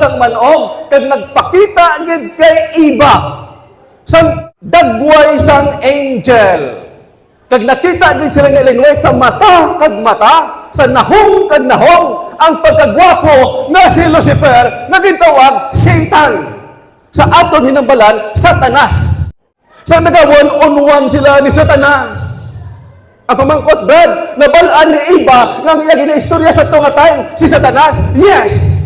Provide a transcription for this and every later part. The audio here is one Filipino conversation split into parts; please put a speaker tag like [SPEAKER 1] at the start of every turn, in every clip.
[SPEAKER 1] sang manog kag nagpakita gid kay Eva sang dagway sang angel. Kag nakita gid sila nga linway sa mata kag mata, sa nahong kag nahong ang pagkagwapo na si Lucifer nga gitawag Satan. Sa aton hinambalan, Satanas. Sa nagawon-on-one sila ni Satanas. Ang pamangkot, Brad, nabalaan ni Eva nga iya ginaistorya sa tunga time si Satanas? Yes!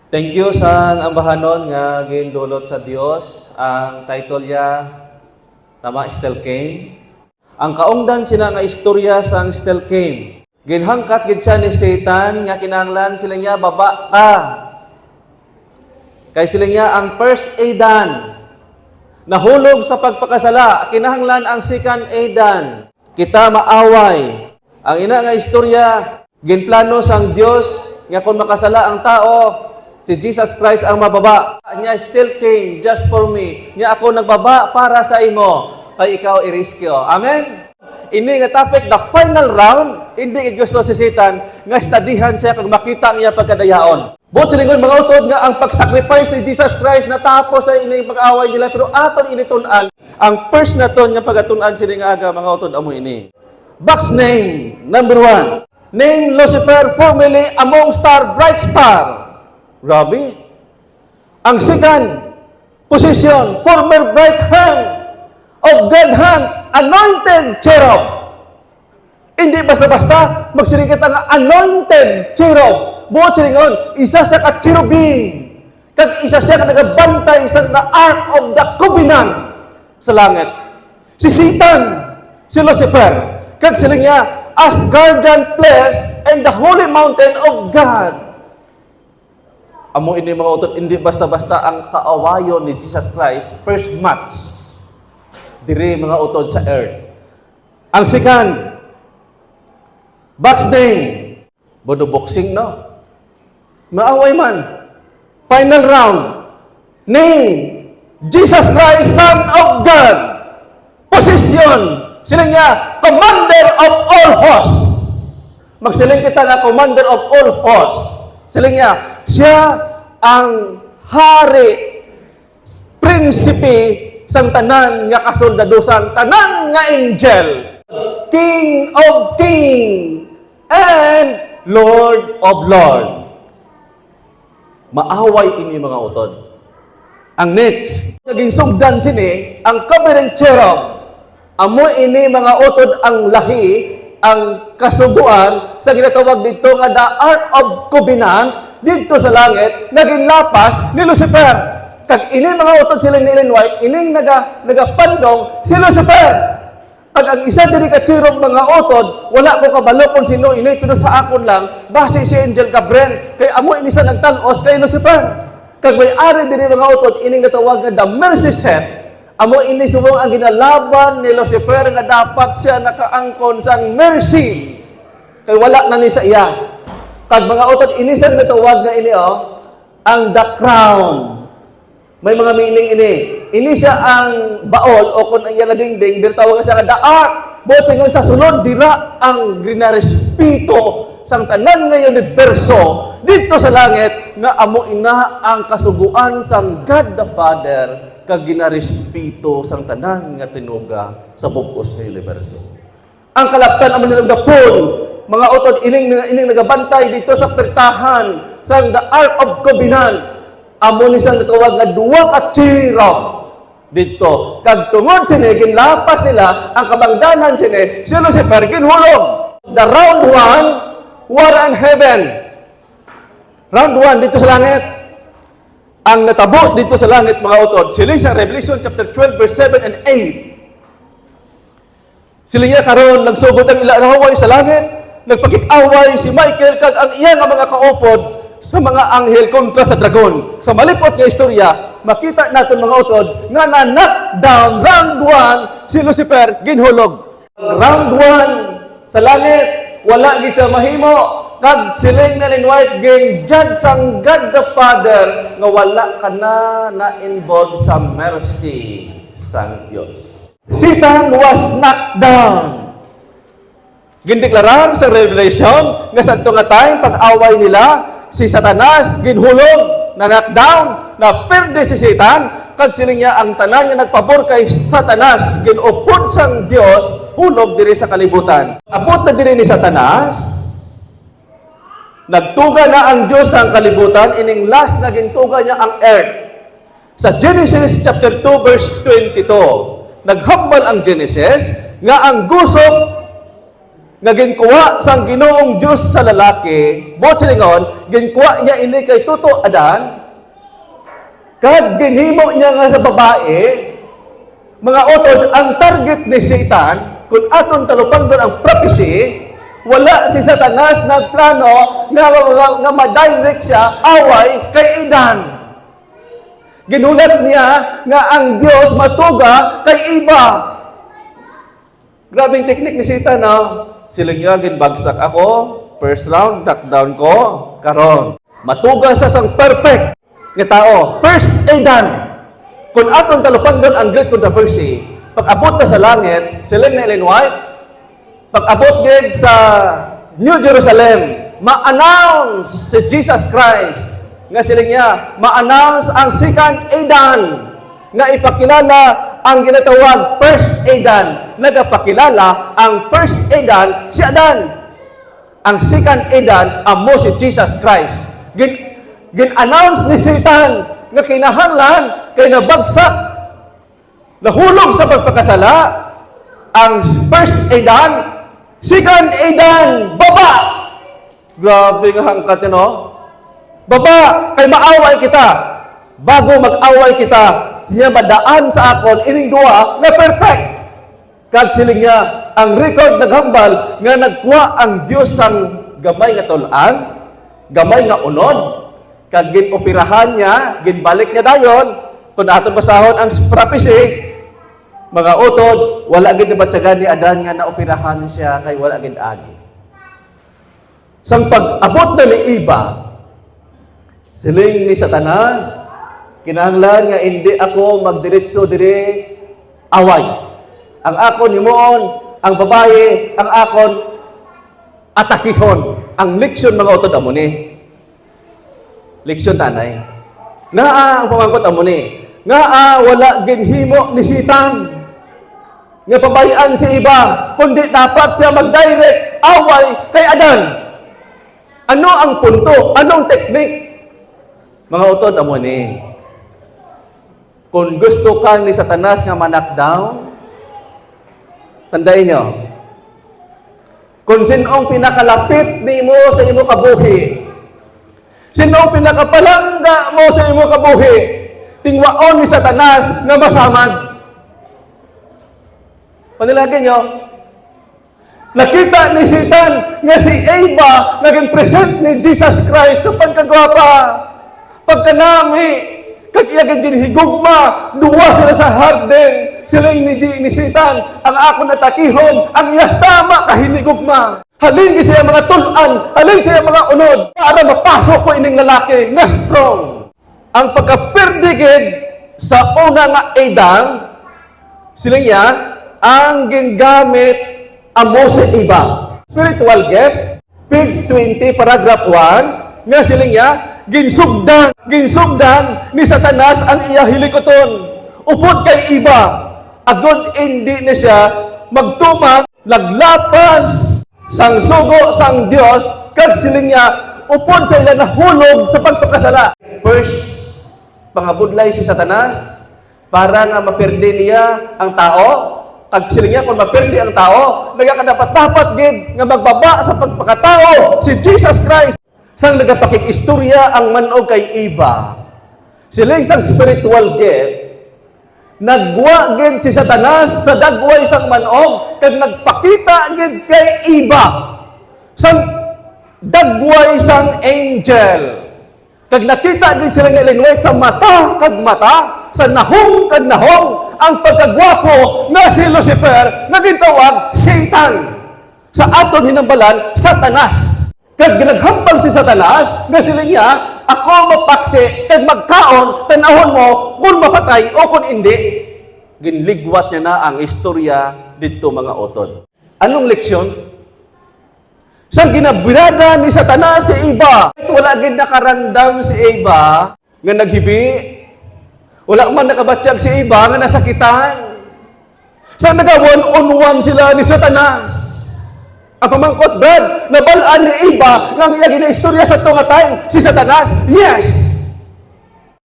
[SPEAKER 1] Thank you sa ambahanon nga gindulot sa Dios. Ang title niya, tama, Still Came. Ang kaungdan sila nga istorya sa Still Came. Ginhangkat gid siya ni Satan nga kinahanglan sila niya baba ka. Kay sila niya ang first Adan. Nahulog sa pagpakasala, kinahanglan ang second Adan. Kita maaway. Ang ina nga istorya, ginplano sang Dios nga kung makasala ang tao, si Jesus Christ ang mababa. Niya still came just for me. Niya ako nagbaba para sa imo. Kay ikaw i-rescue. Amen? Ini nga topic, the final round, hindi gusto si Satan nga studihan siya kung makita niya pagkadayaon. Buot sa lingkod mga utod nga ang pag-sacrifice ni Jesus Christ natapos na ini pag-away nila, pero aton initunan. Ang first na ton nga pagatunan sila nga aga mga utod amo ini. Box name, number 1. Name Lucifer, formerly among star, bright star. Grabe. Ang second position, former bright hand of God hand, anointed cherub. Hindi basta-basta magsiringkit ang anointed cherub. Buot siringon, isa siya ka cherubim. Kag isa siya ka nagabantay sa the ark of the covenant sa langit. Si Satan, si Lucifer, kag sila niya as guardian place and the holy mountain of God. Amo ini mga utod, hindi basta-basta ang kaawayon ni Jesus Christ, first match. Diri mga utod sa earth. Ang second, box name, bodo boxing no? Maaway man. Final round, name, Jesus Christ, Son of God. Position, sila niya, Commander of all hosts. Magsiling kita nga, Commander of all hosts. Sila niya, siya ang hari, prinsipe, sang tanan nga kasoldadusan, tanan nga angel, King of King, and Lord of Lord. Maaway ini mga utod. Ang next, naging sugdan sini, ang covering cherub, amo ini mga utod ang lahi, ang kasubuan, sa ginatawag dito nga the Ark of Covenant, dito sa langit, naging lapas ni Lucifer. Kag ini mga utod sila ni Ellen White, ining nagapandong si Lucifer. Kag ang isa diri ka cherub mga utod, wala ko kabalo kung sino ini, pero sa akon lang, base si Angel Gabriel, kay amo ini sa nagtalos kay Lucifer. Kag may ari diri mga utod, ining natawag nga the mercy seat. Amo ini subong ang ginalaban ni Lucifer nga dapat siya nakaangkon sang mercy. Kay wala na ni sa iya. Kag mga utod, ini sa natawag nga ini ang the crown. May mga meaning ini. Ini siya ang baol o kung iya nga dingding, dirtawag siya nga the ark. Buot singon sa sulod, dira ang ginarespeto sang tanan nga universo dito sa langit nga amo ina ang kasuguan sang God the Father kag ginarespeto sang tanan nga tinuga sa bugos nga universo. Ang kalaptan amo sa the pool, mga utod ining nagabantay dito sa pertahan sang the Ark of Covenant. Amo ni sang natawag nga duwa ka cherub dito. Kag tungod sini ginlapas nila ang kabangdanan sini si Lucifer ginhulog. The round 1 war in heaven. Round 1 dito sa langit. Ang natabo dito sa langit mga utod, siling sa Revelation chapter 12 verse 7 and 8. Sila niya karon nagsugod ang ilahaway sa langit, nagpakik-away si Michael kag ang iya nga mga kaupod sa mga anghel kontra sa dragon. Sa malipot nga istorya, makita natin mga utod nga na-knockdown round 1 si Lucifer ginhulog. Round 1 sa langit, wala gid siya mahimo. Kag siling na White ging judge sang God the Father nga wala ka na involved sa mercy sang Dios. Satan was knocked down. Gindeklarar sa Revelation nga sa nga time pag-away nila si Satanas ginhulog na knockdown na perde si Satan kag siling niya ang tanan nga nagpabor kay Satanas ginupod sang Dios hulog diri sa kalibutan. Abot na diri ni Satanas nagtuga na ang Diyos ang kalibutan, ining last na gintuga niya ang earth. Sa Genesis chapter 2 verse 22, naghambal ang Genesis nga ang gusok nga ginkuha sang Ginoong Diyos sa lalaki, bot silingon, ginkuha niya ini kay Tuto Adan, kag ginhimo niya nga sa babae, mga utod, ang target ni Satan, kung aton talupang doon ang prophecy, wala si Satanas na plano nga ma-direct siya away kay Adan. Ginulat niya nga ang Diyos matuga kay Iba. Grabing teknik ni Satan, no? Siling niya, ginbagsak ako, first round, knockdown ko, karon. Matuga sa sang perfect nga tao. First Adan. Kung atong talupang doon ang great controversy, pag-abot na sa langit, siling na Ellen White, pag-abot gid sa New Jerusalem, ma-announce si Jesus Christ nga siling niya, ma-announce ang second Adan nga ipakilala ang ginatawag first Adan. Nagapakilala ang first Adan si Adan. Ang second Adan amo si Jesus Christ. Gin-announce ni Satan nga kinahanglan kay nabagsak nahulog sa pagpakasala ang first Adan. Second Adan, baba! Grabe nga hangkat yun, no? Baba, kay maaway kita. Bago mag-away kita, hiya madaan sa akon, ining duwa na perfect. Kag siling niya, ang record naghambal, nga nagkuha ang Diyos ang gamay nga tulan, gamay nga unod, kag ginoperahan niya, ginbalik niya dayon, kung aton basahon ang prophecy, mga utod, wala gid na batyagan ni Adan nga naoperahan siya kay wala gid agi. Sang pag-abot na ni Iba, siling ni Satanas, kinahanglan nga hindi ako magdiretso diri away. Ang akon himuon, ang babae, ang akon atakihon. Ang leksyon mga utod amo ni. Leksyon tanay. Naa ang pamangkot amo ni. Nga wala ginhimo ni Satan nga pabayaan si Iba, kundi dapat siya mag-direct away kay Adan. Ano ang punto? Anong teknik? Mga utod amo ni. Kung gusto kang ni Satanas nga ma-knockdown, tandain nyo, kung sinong pinakalapit ni mo sa imo kabuhi, sinong pinakapalangga mo sa imo kabuhi, tingwaon ni Satanas nga masamad. Panilagin nyo, nakita ni Satan nga si Eva naging present ni Jesus Christ sa pagkagwapa, pagkanami, kag iyagin ginhigugma, duwa sila sa harden, sila ni Satan, ang ako natakihon, ang iya tama kahinigugma. Halin siya mga tulan, halin siya mga unod, para mapasok ko ining lalaki nga strong. Ang pagkaperdigid sa una nga Adan, sila niya, ang gingamit amo si Iba. Spiritual gift, page 20, paragraph 1, nga sila niya, ginsugdan ni Satanas ang iya hilikoton. Upod kay Iba, agod hindi na siya magtumang, naglapas sang sugo sang Dios, kag sila niya, upod sa ila nahulog sa pagpakasala. First, pangabudlay si Satanas, para nga maperde niya ang tao, kag sila niya, kung maperde ang tao, nagkakadapat-dapat gid nga magbaba sa pagpakatao si Jesus Christ. Sang nagapakikistorya ang manog kay Iba, sila isang spiritual gift, nagwa gid si Satanas sa dagway sang manog, kag nagpakita gid kay Iba sang dagway sang angel. Kag nakita din sila nga linway sa mata kag mata, sa nahong kag nahong, ang pagkagwapo na si Lucifer na gitawag Satan. Sa aton hinambalan, Satanas. Kag ginaghambal si Satanas, nga sila niya, ako mapaksi, kag magkaon, tanahon mo, kung mapatay o kung hindi. Ginligwat niya na ang istorya dito mga utod. Anong leksyon? Sang ginabirada ni Satanas si Eva. Wala gid nakarandam si Eva nga naghibi. Wala man nakabatsyag si Eva nga nasakitan. Sang naga one-on-one sila ni Satanas. Ang pamangkot, Brad, nabalaan ni Eva nga iya ginaistorya sa tunga time si Satanas. Yes!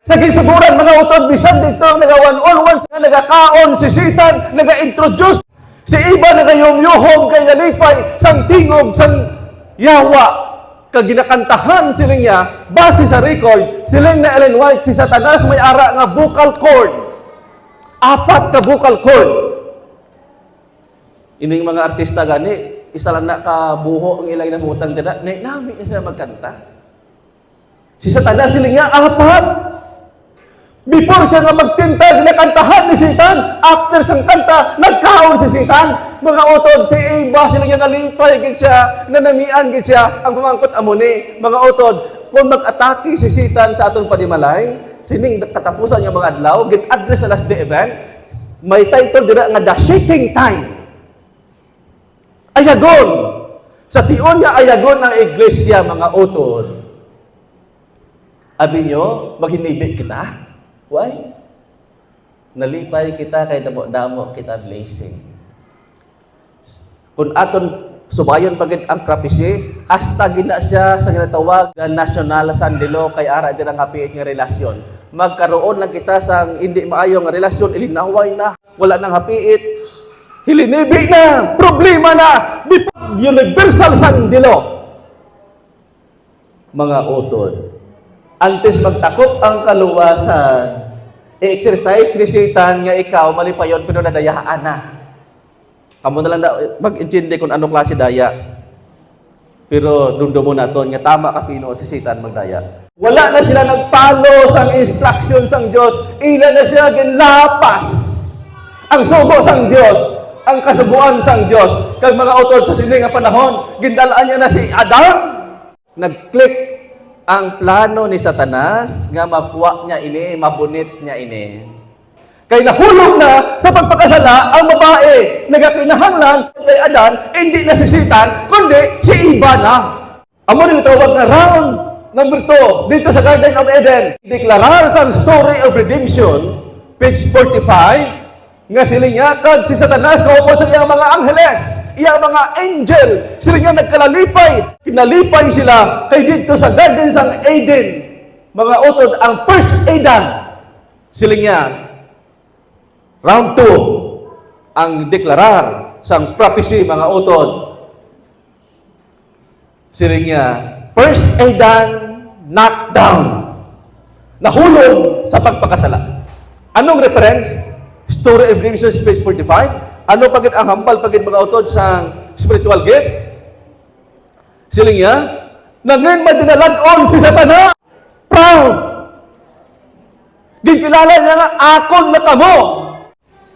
[SPEAKER 1] Sa ginsuguran mga utod, bisan dito naga one-on-one nga nagakaon si Satan, naga-introduce si Eva nagayom-yohom kay nalipay sang tingog sang yawa. Kag ginakantahan sila niya, base sa record, silang na Ellen White, si Satanas may ara nga vocal cord. 4 ka vocal cord. Ining mga artista gani, isa lang na kabuho ang ilang namutang dada, nami na sila magkanta. Si Satanas sila niya, 4. Before siya nga magtintag, nakantahan ni Satan. After sang kanta, nagkaon si Satan. Mga utod, si Eva, sila niya nalipay, gid siya, nanamian, gid siya. Ang pamangkot amuni, mga utod, kung mag-atake si Satan sa atong panimalay, sining katapusan niya mga adlaw, gid-address sa last day event, may title dira nga The Shaking Time. Ayagon. Sa tion niya, ayagon ang iglesia, mga utod. Abi nyo, maghinibi kita. Why? Nalipay kita kay damo-damo kita blessing. Kung aton subayon pagid ang prophecy, hasta gina siya sa ginatawag na national sandilo kay ara din ang hapiit nga relasyon. Magkaroon lang kita sang hindi maayo nga relasyon, ilinaway na, wala nang hapiit, hilinibi na, problema na, universal sandilo. Mga utod. Antes magtakop ang kaluwasan, i-exercise ni Satan nga ikaw malipayon pero nadayaan na. Kamu na lang mag-intindi kung anong klase daya. Pero dundo mo na to, nga tama ka Pino si Satan magdaya. Wala na sila nagpalo sang instruction sang Dios, ila na siya ginlapas ang sugo sang Dios, ang kasubuan sang Dios. Kag mga utod sa sini nga panahon, gindalaan niya na si Adam. Nag-click ang plano ni Satanas nga mapuwa niya ini, mabunit niya ini. Kay nahulog na sa pagpakasala ang babae. Nagakinahanglan kay Adan, hindi na si Satan, kundi si Eva na. Amo ni tawag na round number 2 dito sa Garden of Eden. Deklarar sa story of redemption, page 45, nga siling niya, kag si Satanas kaupo sa iyang mga angheles, iyang mga angel, siling niya nagkalalipay, kinalipay sila kay dito sa Garden sang Eden. Mga utod, ang first Eden, siling niya, round 2, ang deklarar sang prophecy, mga utod. Siling niya, first Eden, knockdown, nahulog sa pagpakasala. Anong reference? Story of Redemption, page 45. Ano pagit ang hambal pagit mga utod sa spiritual gift? Siling niya, nangin madinalag-on si Satanas. Proud. Ginkilala niya nga, akon na kamo.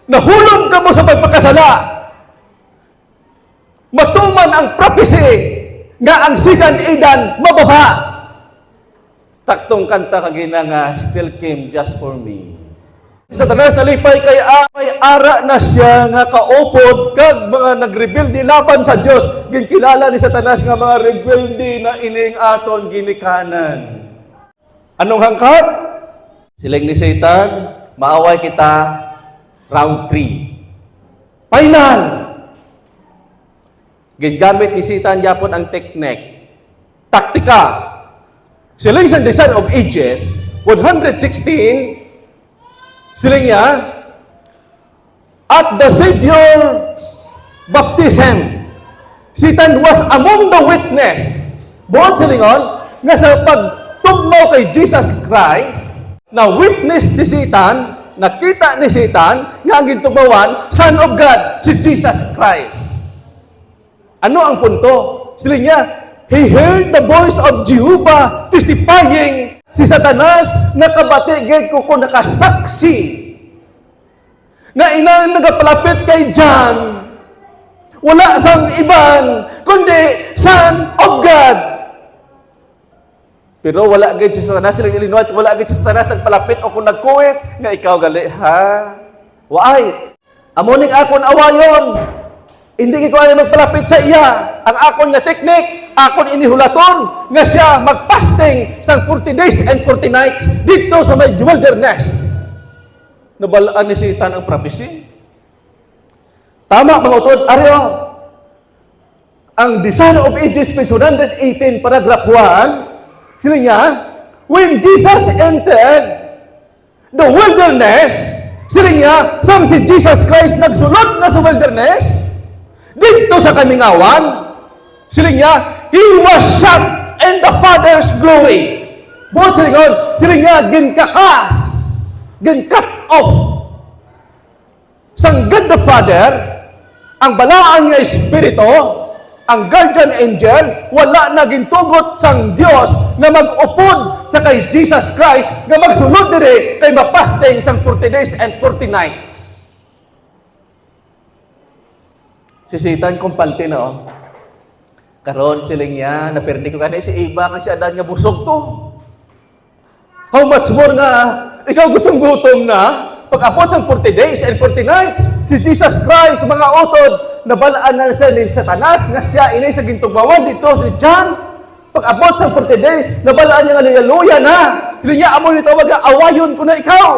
[SPEAKER 1] Nahulog kamo sa pagpakasala. Matuman ang prophecy nga ang second Eden mababa. Taktong kanta kagina nga, still came just for me. Satanas nalipay kay ara na siya nga kaupod kag mga nagrebelde laban sa Dios. Ginkilala ni Satanas nga mga rebelde na ining aton ginikanan. Anong hangkat? Siling ni Satan, maaway kita, round 3. Final! Gigamit ni Satan yapon ang teknik. Taktika. Siling sa Design of Ages, 116, siling niya, at the Savior's baptism, Satan was among the witness. Buot silingon, nga sa pagtugmaw kay Jesus Christ, na witness si Satan, nakita ni Satan, nga ang gintugmawan, Son of God, si Jesus Christ. Ano ang punto? Siling niya, he heard the voice of Jehovah testifying. Si Satanas, nakabatigid ko kung nakasaksi na inang nagapalapit kay John. Wala sang iban, kundi Son of God. Pero wala agad si Satanas, silang Illinois, wala agad si Satanas nagpalapit o kung nagkuwit, nga ikaw gali, ha? Waay, amuning akon awayon. Hindi ko ano magpalapit sa iya. Ang akon nga teknik, akon inihulaton nga siya magpasting sang 40 days and 40 nights dito sa may wilderness. Nabalaan ni Satan ang prophecy. Tama mga utod, aryo. Ang Desire of Ages, page 118, paragraph 1, sila niya, when Jesus entered the wilderness, sila niya, sang si Jesus Christ nagsulod na sa wilderness, dito sa kamingawan, sila niya, He was shot in the Father's glory. Buot sila niya, ginkakas, gincut off. Sang God the Father, ang balaan nga Espiritu, ang guardian angel, wala na gintugot sang Dios na mag-upod sa kay Jesus Christ nga magsulod dire kay mapasting sang 40 days and 40 nights. Si Satan kumpalti na karon siling niya, naperdi ko kanina si Eva nga si Adan nga busog to. How much more nga, ikaw gutom-gutom na, pag-apot sang 40 days and 40 nights, si Jesus Christ, mga utod, nabalaan na siya ni Satanas, nga siya inay sa gintugmawan dito si John. Pag-abot sang 40 days, nabalaan niya nga haleluya na. Hindi niya amo nito, awayon ko na ikaw.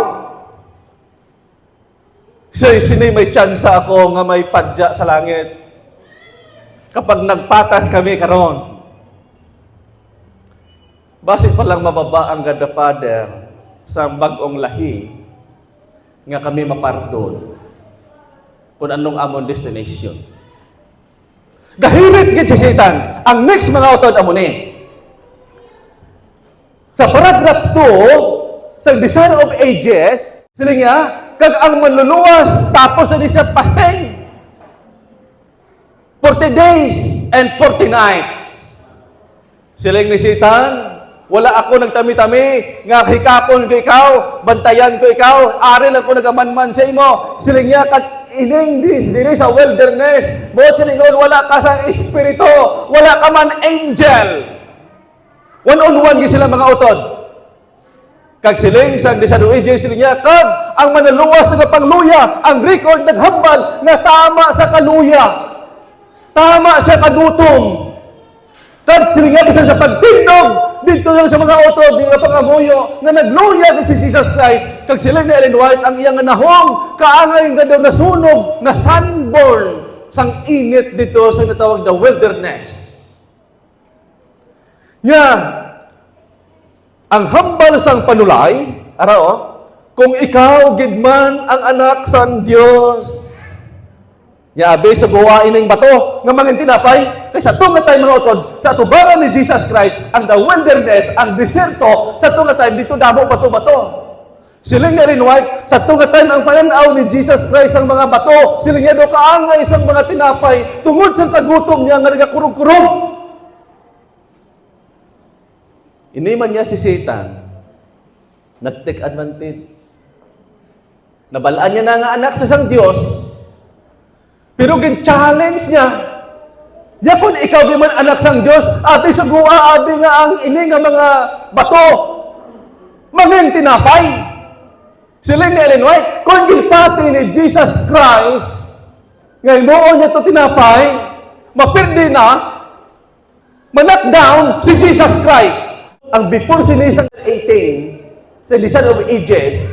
[SPEAKER 1] Sinay may chance ako nga may padya sa langit. Kapag nagpatas kami karon, base pa lang mababa ang God the Father sa bag-ong lahi nga kami mapardon kung anong amon destination. Gahirit gid si Satan. Ang next mga utod amo ni. Sa paragraph 2 sa Desire of Ages, sila nga kag ang manluluwas tapos na siya fasting 40 days and 40 nights. Siling ni Satan, wala ako nagtami-tami, nga hikapon ko ikaw, bantayan ko ikaw, ari lang ko nagamanman sa imo. Siling niya, kag ining diri sa wilderness, buot silingon, wala ka sa espiritu, wala ka man angel. One-on-one sila mga utod. Kag siling sa Desire of Ages, siling niya, kag ang manaluwas nagapangluya, ang record naghambal na tama sa kaluya. Tama siya kagutom. Kag siling niya, bisa sa pagtindog, dito na sa mga utod, mga pangamuyo, nga nagluya din si Jesus Christ, kag sila ni Ellen White, ang iyang nahong, kaangay nga daw nasunog, na sunburn, sang init dito sa natawag na wilderness. Nya, ang hambal sang panulay, arao, kung ikaw, gidman, ang anak sang Diyos, nya abe sa guwain ng bato, nga mga tinapay, kaysa tunga tayo mga utod, sa atubaran ni Jesus Christ, ang the wilderness, ang deserto, sa tunga tayo, dito damo bato-bato. Siling na rin White, sa tunga tayo, ang pananaw ni Jesus Christ, ang mga bato, siling niya do kaangay isang mga tinapay, tungod sa kagutom niya, nga nagakurong-kurong. Iniman niya si Satan, nag-take advantage. Nabalaan niya na nga anak sa isang Diyos, pero gin-challenge niya. Ya kung ikaw di man anak sang Diyos, ati sugua, ati nga ang ini nga mga bato, mangin tinapay. Siling ni Ellen White, kung ginpati ni Jesus Christ, ngay mo niya to tinapay, mapirdi na, manak-down si Jesus Christ. Ang before sinisang 18, sa Desire of Ages,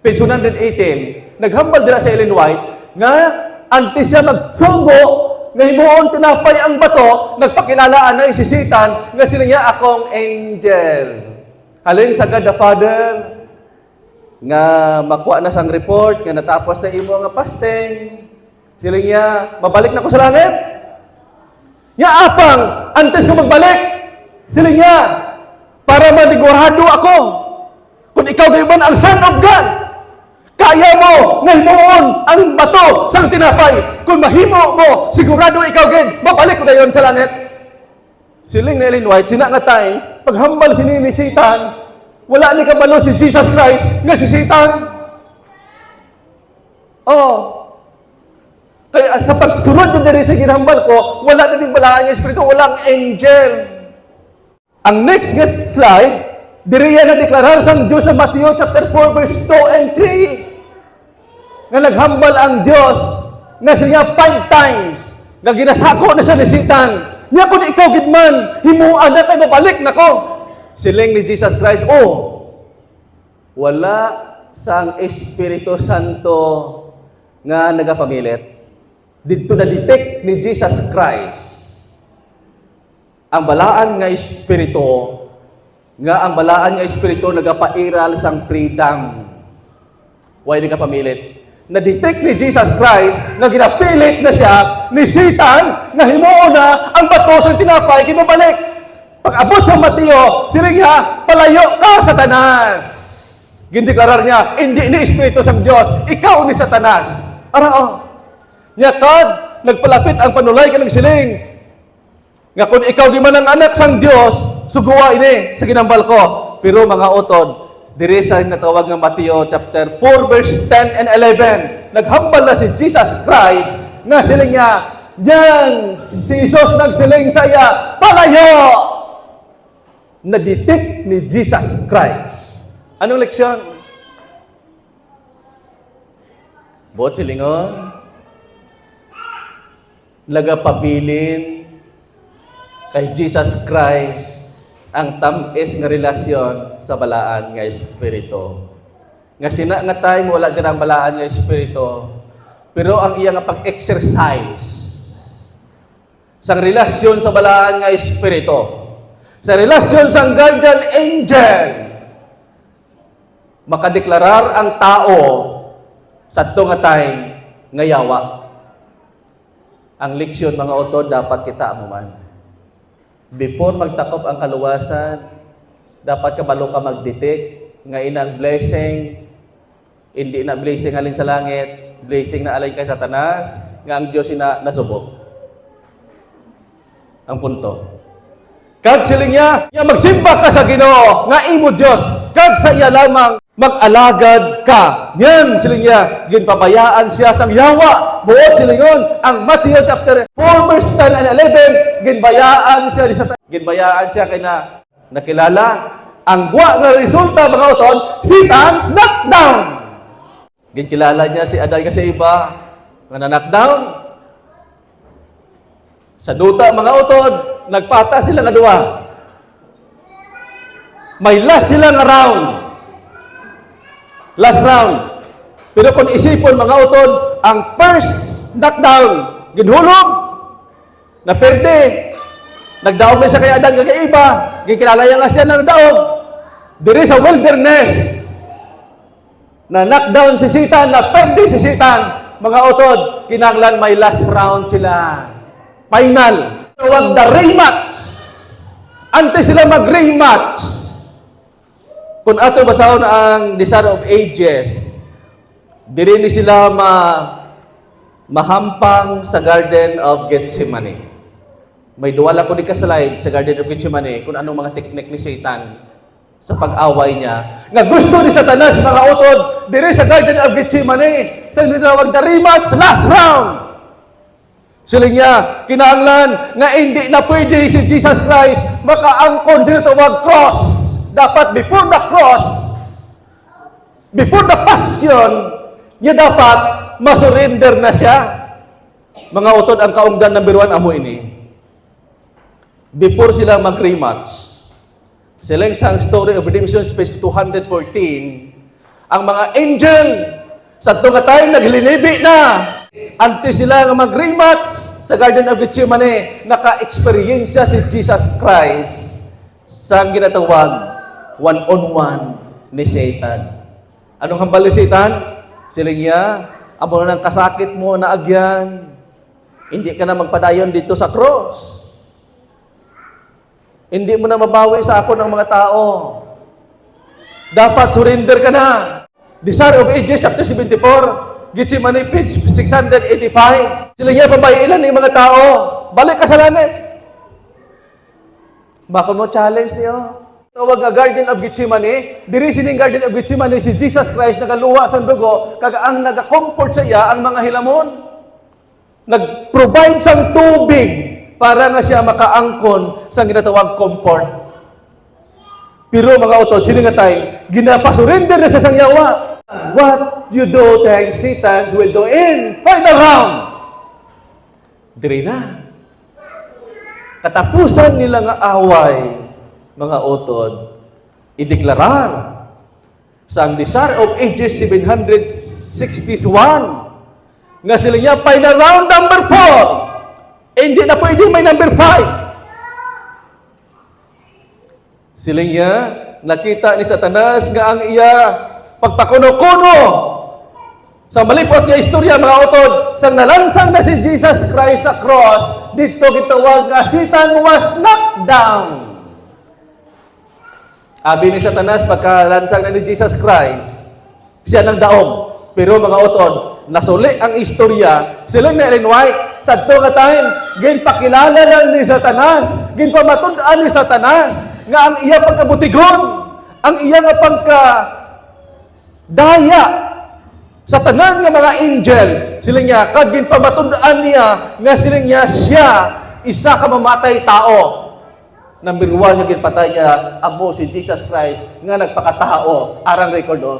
[SPEAKER 1] page 118, naghambal dira sa Ellen White, nga antes siya magsugo, ngayon tinapay ang bato, nagpakilalaan na si Satan, nga sila niya akong angel. Halin sa God the Father, nga makuha na sang report, nga natapos na imo nga fasting, sila niya, mabalik na ko sa langit. Nga apang, antes ko magbalik, sila niya, para manigurado ako, kung ikaw gayman ang Son of God, kaya mo ngayon ang bato sang tinapay. Kung mahimo mo, sigurado ikaw gid, babalik ko na yon sa langit. Siling na Ellen White, sina nga time, paghambal sini ni Satan, wala ni kabalo si Jesus Christ, nga si Satan. Oh. Kaya sa pagsunod na diri sa ginhambal ko, wala na din balaan niya Espiritu, walang angel. Ang next slide, diri yan na deklarar sang Diyos sa Matthew chapter 4 verse 2 and 3. Nga naghambal ang Diyos, nga siya 5 times nga ginasako na sa nisitan. Nya kung ikaw gidman, himuan na kay babalik nako. Siling ni Jesus Christ, wala sang Espiritu Santo nga nagapamilit. Dito na detect ni Jesus Christ ang balaan nga Espiritu, nga ang balaan nga Espiritu nagapairal sang freedom. Why di ka pamilit? Na-detect ni Jesus Christ nga ginapilit na siya ni Satan nga himuon na ang bato sa tinapay kinabalik. Pag-abot sa Mateo, siling niya, palayo ka, Satanas. Gindeklarar niya, hindi ni Espiritu sang Diyos, ikaw ni Satanas. Arao. Nya kad nagpalapit ang panulay kanang siling. Nga kung ikaw di man ang anak sang Diyos, suguwa ini sa ginambal ko. Pero mga utod, diri sa natawag ng Mateo chapter 4 verse 10 and 11, naghambal na si Jesus Christ nga siling niya, yan, si Jesus nagsiling sa iya, palayo! Na-detect ni Jesus Christ. Anong leksyon? Buot silingon, lagapabilin kay Jesus Christ ang tamis nga relasyon sa balaan nga Espiritu. Nga sina nga time wala din ang balaan nga Espiritu, pero ang iya nga pag-exercise sa relasyon sa balaan nga Espiritu, sa relasyon sa guardian angel, makadeklarar ang tao sa ito nga time nga yawa. Ang leksyon mga utod dapat kita amuman. Before magtakop ang kaluwasan, dapat kabalo ka mag-detect nga inang blessing, hindi na blessing alin sa langit, blessing na alay kay Satanas, nga ang Diyos ina nasubok. Ang punto. Kag siling niya, magsimba ka sa Ginoo, nga imo Diyos, kag sa iya lamang mag-alagad ka. Yan, siling niya, ginpabayaan siya sang yawa. Buot silingon, ang Matthew chapter 4 verse 10 and 11, ginbayaan siya ni Satan. Ginbayaan siya kay na nakilala ang gwa nga resulta mga uton, Satan's knockdown. Ginkilala niya si Aday kasi iba nga na-knockdown. Sa duta mga utod, nagpata sila nga duwa. May last sila nga round. Last round. Pero kung isipon mga utod, ang first knockdown, ginhulog, na perde. Nagdaog na siya kay Adan kay iba. Gikilala niya nga siya na nagdaog. Diri sa wilderness, na knockdown si Satan, na perde si Satan. Mga utod, kinanglan may last round sila. Final. Tawag the rematch. Ante sila mag-rematch. Kung ato basahon ang Desire of Ages, diri ni sila mahampang sa Garden of Gethsemane. May duwala ko di ka slide sa Garden of Gethsemane kung anong mga teknik ni Satan sa pag-away niya. Nga gusto ni Satanas, mga utod, diri sa Garden of Gethsemane, sa tinawag na rematch, last round. Siling niya, kinahanglan nga hindi na pwede si Jesus Christ makaangkon sa tinawag cross. Dapat before the cross, before the passion, niya dapat masurrender na siya. Mga utod, ang kaungdan number 1 amo ini. Before sila mag-rematch, sila isang story of redemption, space 214, ang mga angel, sa tunga tayo naglilibi na, antes sila nga mag-rematch sa Garden of Gethsemane, naka-experience si Jesus Christ sa ginatawag one-on-one ni Satan. Anong hambal ni Satan? Siling niya, amo na ng kasakit mo na agyan, hindi ka na magpadayon dito sa cross. Hindi mo na mabawi sa ako ng mga tao. Dapat surrender ka na. Desire of Ages, chapter 74, Gethsemane, page 685. Siling niya, pabayilan ng mga tao. Balik ka sa langit. Baka mo challenge niyo. Tawag nga Garden of Gethsemane, diri sining Garden of Gethsemane si Jesus Christ nagaluha sa dugo, kag ang naga-comfort sa iya ang mga hilamon. Nag-provide sang tubig para nga siya makaangkon sa ginatawag comfort. Pero mga utod, sino nga tayo, ginapasurrender na sa sangyawa. What you do, thanks Satan will do in final round. Diri na. Katapusan nila nga away, mga utod, ideklarar sa ang Desire of Ages 761 nga sila niya final round number 4. Hindi na pwede may number 5. Sila niya nakita ni Satanas nga ang iya pagpakuno-kuno sa malipot nga istorya, mga utod, sang nalansang na si Jesus Christ sa cross, dito gitawag nga Satan was knocked down. Abi ni Satanas, pagkalansang na ni Jesus Christ, siya ng daog. Pero mga utod, nasuli ang istorya, silang na Ellen White, sa ito nga time, ginpakilala lang ni Satanas, ginpamatundaan ni Satanas, nga ang iya pagkabutigon, ang iya nga pagkadaya, sa tanan nga mga angel, sila niya, kag ginpamatundaan niya, nga sila niya, siya, isa ka mamatay tao. Number 1 nga ginpatay niya, amo si Jesus Christ, nga nagpakatao, arang record o.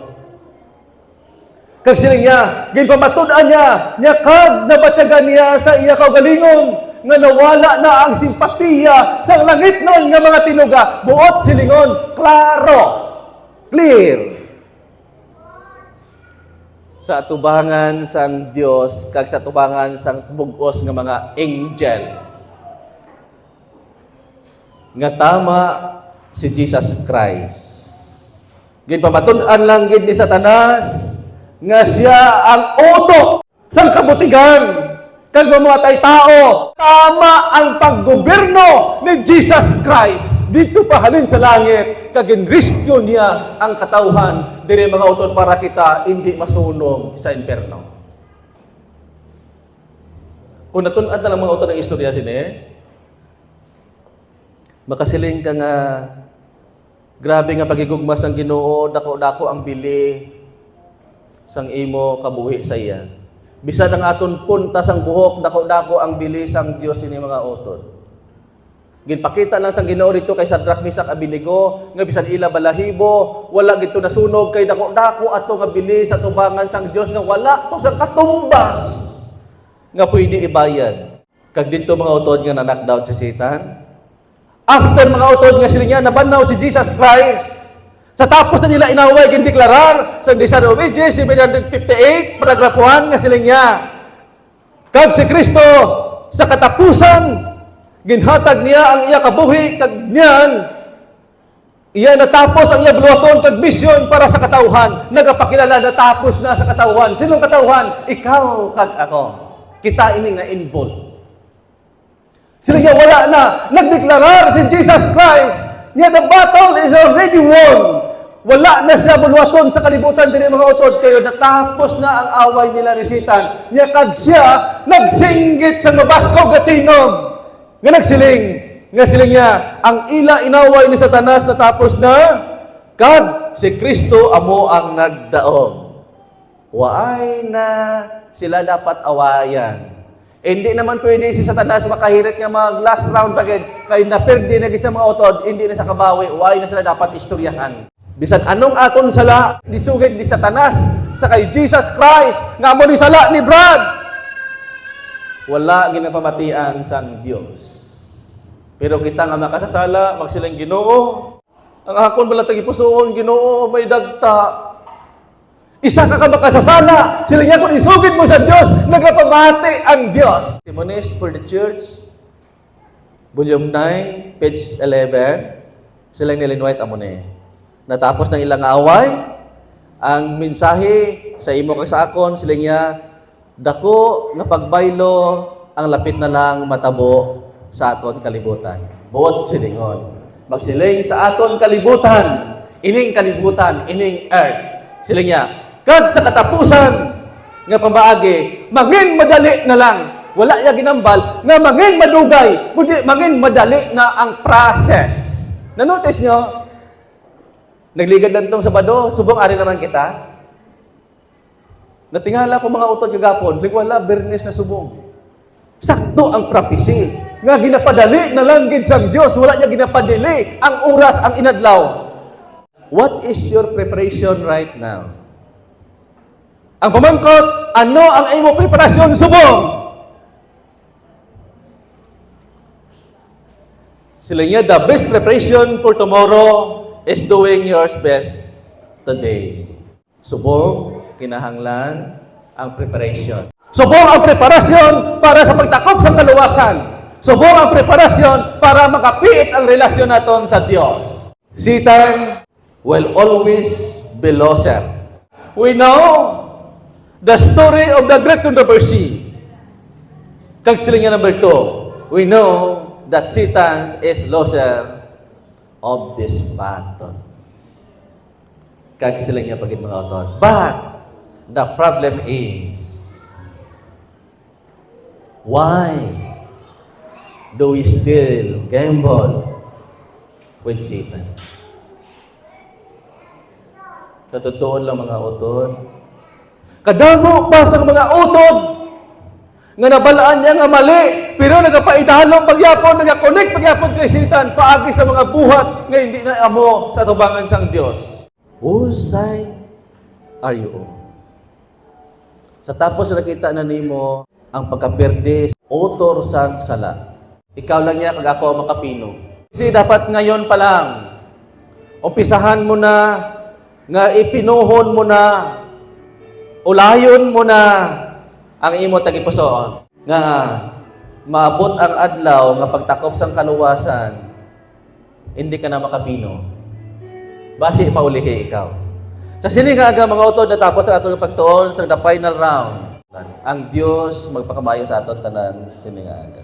[SPEAKER 1] Kag sila niya, ginpamatundaan niya, kag nabatyagan niya sa iya kaugalingon, nga nawala na ang simpatiya sa langit nun nga mga tinuga, buot silingon, klaro, clear. Sa atubangan sang Dios kag sa atubangan sang bug-os nga mga angel. Nga tama si Jesus Christ. Ginpamatud-an lang gid ni Satanas nga siya ang utok sang kabutigan kag mamatay tao. Tama ang paggobyerno ni Jesus Christ dito pa halin sa langit kag ginrescue niya ang katawhan diri mga utod para kita hindi masunog sa impierno. Kung natun-an na lang mga utod ng istorya sini, makasiling ka nga grabe nga pagigugmas ang Ginoo, dako-dako ang bili sang imo kabuhi sa iya. Bisan ang aton punta sang buhok, dako-dako ang bili sang Dios ini mga utod. Ginpakita lang sang Ginoo dito kay Shadrach, Meshach, Abednego nga bisan ila balahibo, wala gito nasunog kay dako-dako ato nga bili sa tubangan sang Dios nga wala to sang katumbas nga pwede ibayad. Kag dito mga utod nga na-knockdown si Satan. After mga utod nga sila niya nabanaw si Jesus Christ. Sa tapos na nila inaway gindeklarar sa Desire of Ages 758 paragraph 1 nga sila niya. Kag si Kristo sa katapusan ginhatag niya ang iya kabuhi kag niyan iya natapos ang iya buluhaton kag misyon para sa katawhan. Nagapakilala natapos na sa katawhan. Sinong katawhan? Ikaw kag ako. Kita ining na involved. Sila niya wala na. Nagdeklarar si Jesus Christ niya the battle is already won. Wala na siya buluhaton sa kalibutan din mga utod kayo natapos na ang away nila ni Satan. Niya kag siya nagsinggit sa mabaskaw gatinom. Nga nagsiling, nga siling niya, ang ila inaway ni Satanas natapos na, kag si Kristo amo ang nagdaog. Waay na sila dapat awayan. Hindi naman pwede si Satanas makahirit nga mag last round pagid kay naperde na gid sa mga utod, hindi na sa kabawi, waay na sila dapat istoryahan. Bisan anong aton sala, disugid ni Satanas sa kay Jesus Christ, nga amo ni sala ni Brad. Wala ginapamatian sang Dios. Pero kita nga makasasala, magsilang Ginoo. Ang akon bala tagipusoon, Ginoo, may dagta. Isa ka makasasala. Sila niya kung isugid mo sa Dios, nagapamati ang Dios. Testimonies for the Church, Volume 9, page 11. Silang ni Ellen White amone. Natapos ng ilang away, ang mensahe sa imo kag sa akon, sila niya dako nga pagbaylo ang lapit na lang matabo sa aton kalibutan. Buot silingon. Magsiling sa aton kalibutan, ining kalibutan, ining earth. Sila niya, kag sa katapusan nga pambaagi, mangin madali na lang. Wala ya ginambal nga mangin madugay, kundi mangin madali na ang process. Na-notice nyo? Nagligad lang itong Sabado, subong ari naman kita. Natingala ko mga utod kagapon, wala Bernes na subong. Sakto ang prophecy. Nga ginapadali na lang gid sang Dios, wala niya ginapadili ang oras, ang inadlaw. What is your preparation right now? Ang pamangkot, ano ang imo preparasyon subong? Sila niya, the best preparation for tomorrow is doing your best today. Subong, kinahanglan ang preparation. Subong ang preparasyon para sa pagtakop sa kaluwasan. Subong ang preparasyon para makapiit ang relasyon naton sa Dios. Satan will always be loser. We know the story of the great controversy. Kag sila niya number 2, we know that Satan is loser of this battle. Kag sila niya pagit mga autor. But the problem is, why do we still gamble with Satan? Sa totoo lang mga utod, kadamo pa sa mga utod nga nabalaan niya nga mali, pero nagapaidalong pagyapon, nagakonek pagyapon kay Satan, paagi sa mga buhat nga hindi na amo sa tubangan sang Dios. Whose side are you on? Sa tapos nakita na nimo ang pagkaperde, author sang sala. Ikaw lang niya kag ako ang makapino. Kasi dapat ngayon pa lang, umpisahan mo na nga ipinuhon mo na, ulayon mo na ang imo tagipusoon nga maabot ang adlaw nga pagtakop sang kaluwasan, hindi ka na makapino. Basi maulihi ikaw. Sa sini nga aga mga utod natapos ang atong pagtuon sa the final round. Ang Dios magpakamayo sa aton tanan sini nga aga.